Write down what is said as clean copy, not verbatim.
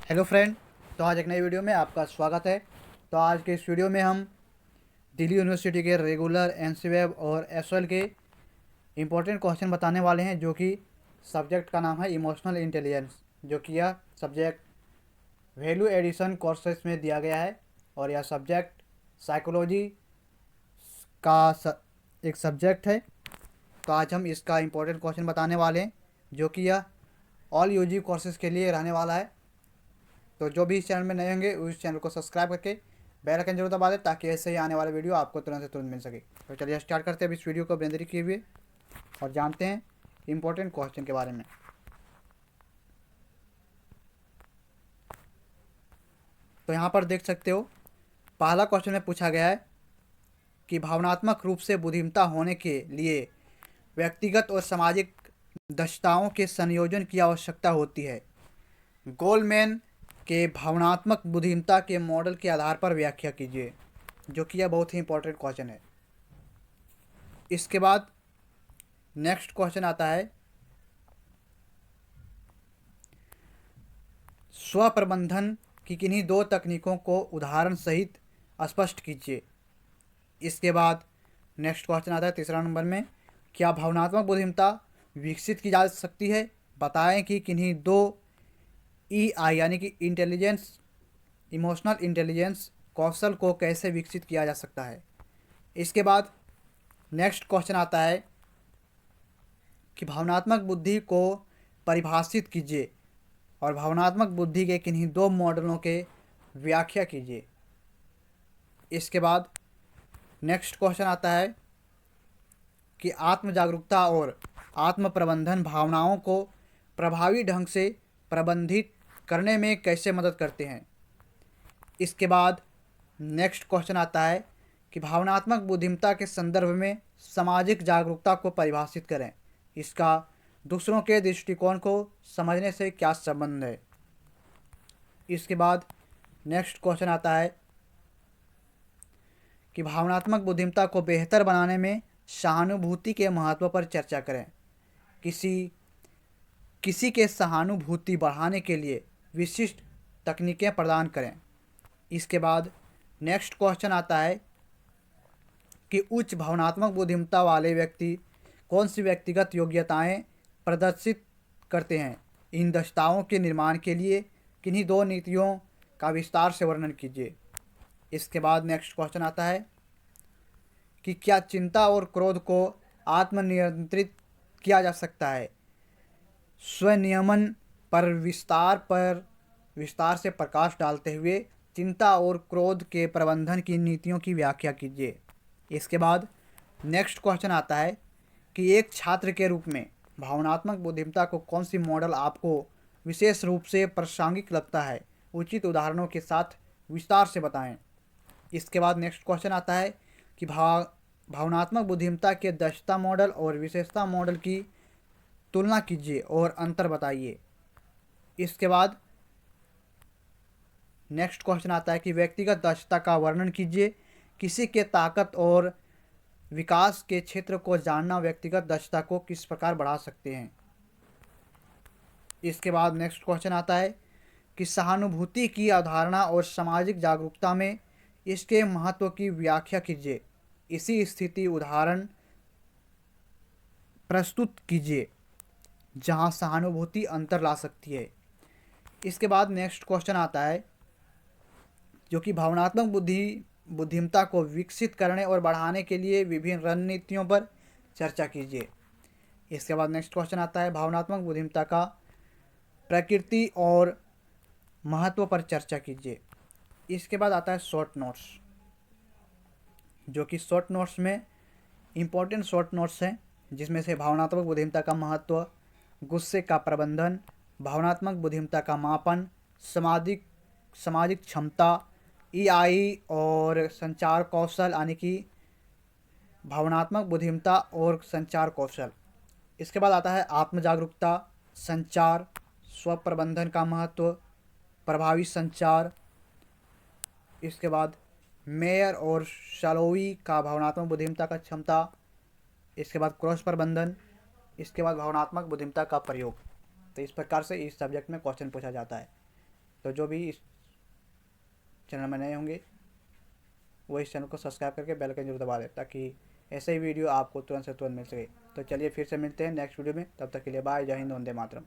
Hello friend. तो आज एक नई वीडियो में आपका स्वागत है। तो आज के इस वीडियो में हम दिल्ली यूनिवर्सिटी के रेगुलर एनसीवेब और एसएल के इम्पोर्टेंट क्वेश्चन बताने वाले हैं, जो कि सब्जेक्ट का नाम है इमोशनल इंटेलिजेंस, जो कि यह सब्जेक्ट वैल्यू एडिशन कोर्सेज में दिया गया है और यह सब्जेक्ट साइकोलॉजी का एक सब्जेक्ट है। तो आज हम इसका इम्पोर्टेंट क्वेश्चन बताने वाले हैं, जो कि यह ऑल यूजी कोर्सेज के लिए रहने वाला है। तो जो भी इस चैनल में नए होंगे उस चैनल को सब्सक्राइब करके बेल आइकन जरूर दबा दें, ताकि ऐसे ही आने वाले वीडियो आपको तुरंत से तुरंत मिल सके। तो चलिए स्टार्ट करते हैं अब इस वीडियो को बेंदरी किए हुए और जानते हैं इम्पोर्टेंट क्वेश्चन के बारे में। तो यहाँ पर देख सकते हो, पहला क्वेश्चन में पूछा गया है कि भावनात्मक रूप से बुद्धिमत्ता होने के लिए व्यक्तिगत और सामाजिक दक्षताओं के संयोजन की आवश्यकता होती है। गोलमैन के भावनात्मक बुद्धिमत्ता के मॉडल के आधार पर व्याख्या कीजिए, जो कि यह बहुत ही इंपॉर्टेंट क्वेश्चन है। इसके बाद नेक्स्ट क्वेश्चन आता है, स्व प्रबंधन की किन्हीं दो तकनीकों को उदाहरण सहित स्पष्ट कीजिए। इसके बाद नेक्स्ट क्वेश्चन आता है तीसरा नंबर में, क्या भावनात्मक बुद्धिमत्ता विकसित की जा सकती है? बताएं कि किन्हीं दो EI यानी कि इंटेलिजेंस, इमोशनल इंटेलिजेंस कौशल को कैसे विकसित किया जा सकता है। इसके बाद नेक्स्ट क्वेश्चन आता है कि भावनात्मक बुद्धि को परिभाषित कीजिए और भावनात्मक बुद्धि के किन्हीं दो मॉडलों के व्याख्या कीजिए। इसके बाद नेक्स्ट क्वेश्चन आता है कि आत्म जागरूकता और आत्म प्रबंधन भावनाओं को प्रभावी ढंग से प्रबंधित करने में कैसे मदद करते हैं। इसके बाद नेक्स्ट क्वेश्चन आता है कि भावनात्मक बुद्धिमत्ता के संदर्भ में सामाजिक जागरूकता को परिभाषित करें। इसका दूसरों के दृष्टिकोण को समझने से क्या संबंध है। इसके बाद नेक्स्ट क्वेश्चन आता है कि भावनात्मक बुद्धिमत्ता को बेहतर बनाने में सहानुभूति के महत्व पर चर्चा करें। किसी के सहानुभूति बढ़ाने के लिए विशिष्ट तकनीकें प्रदान करें। इसके बाद नेक्स्ट क्वेश्चन आता है कि उच्च भावनात्मक बुद्धिमत्ता वाले व्यक्ति कौन सी व्यक्तिगत योग्यताएं प्रदर्शित करते हैं। इन दक्षताओं के निर्माण के लिए किन्हीं दो नीतियों का विस्तार से वर्णन कीजिए। इसके बाद नेक्स्ट क्वेश्चन आता है कि क्या चिंता और क्रोध को आत्मनियंत्रित किया जा सकता है। स्वनियमन पर विस्तार से प्रकाश डालते हुए चिंता और क्रोध के प्रबंधन की नीतियों की व्याख्या कीजिए। इसके बाद नेक्स्ट क्वेश्चन आता है कि एक छात्र के रूप में भावनात्मक बुद्धिमत्ता को कौन सी मॉडल आपको विशेष रूप से प्रासंगिक लगता है, उचित उदाहरणों के साथ विस्तार से बताएं। इसके बाद नेक्स्ट क्वेश्चन आता है कि भावनात्मक बुद्धिमत्ता के दक्षता मॉडल और विशेषता मॉडल की तुलना कीजिए और अंतर बताइए। इसके बाद नेक्स्ट क्वेश्चन आता है कि व्यक्तिगत दक्षता का वर्णन कीजिए। किसी के ताकत और विकास के क्षेत्र को जानना व्यक्तिगत दक्षता को किस प्रकार बढ़ा सकते हैं। इसके बाद नेक्स्ट क्वेश्चन आता है कि सहानुभूति की अवधारणा और सामाजिक जागरूकता में इसके महत्व की व्याख्या कीजिए। इसी स्थिति उदाहरण प्रस्तुत कीजिए जहां सहानुभूति अंतर ला सकती है। इसके बाद नेक्स्ट क्वेश्चन आता है जो कि भावनात्मक बुद्धिमत्ता को विकसित करने और बढ़ाने के लिए विभिन्न रणनीतियों पर चर्चा कीजिए। इसके बाद नेक्स्ट क्वेश्चन आता है भावनात्मक बुद्धिमत्ता का प्रकृति और महत्व पर चर्चा कीजिए। इसके बाद आता है शॉर्ट नोट्स, जो कि शॉर्ट नोट्स में इम्पोर्टेंट शॉर्ट नोट्स हैं, जिसमें से भावनात्मक बुद्धिमत्ता का महत्व, गुस्से का प्रबंधन, भावनात्मक बुद्धिमत्ता का मापन, सामाजिक क्षमता, EI और संचार कौशल यानी कि भावनात्मक बुद्धिमत्ता और संचार कौशल। इसके बाद आता है आत्म जागरूकता, संचार, स्व प्रबंधन का महत्व, प्रभावी संचार। इसके बाद मेयर और शालोवी का भावनात्मक बुद्धिमत्ता का क्षमता। इसके बाद क्रॉस प्रबंधन। इसके बाद भावनात्मक बुद्धिमत्ता का प्रयोग। तो इस प्रकार से इस सब्जेक्ट में क्वेश्चन पूछा जाता है। तो जो भी इस चैनल में नए होंगे वो इस चैनल को सब्सक्राइब करके बेल आइकन जरूर दबा दें, ताकि ऐसे ही वीडियो आपको तुरंत से तुरंत मिल सके। तो चलिए फिर से मिलते हैं नेक्स्ट वीडियो में, तब तक के लिए बाय, जय हिंद, वंदे मातरम।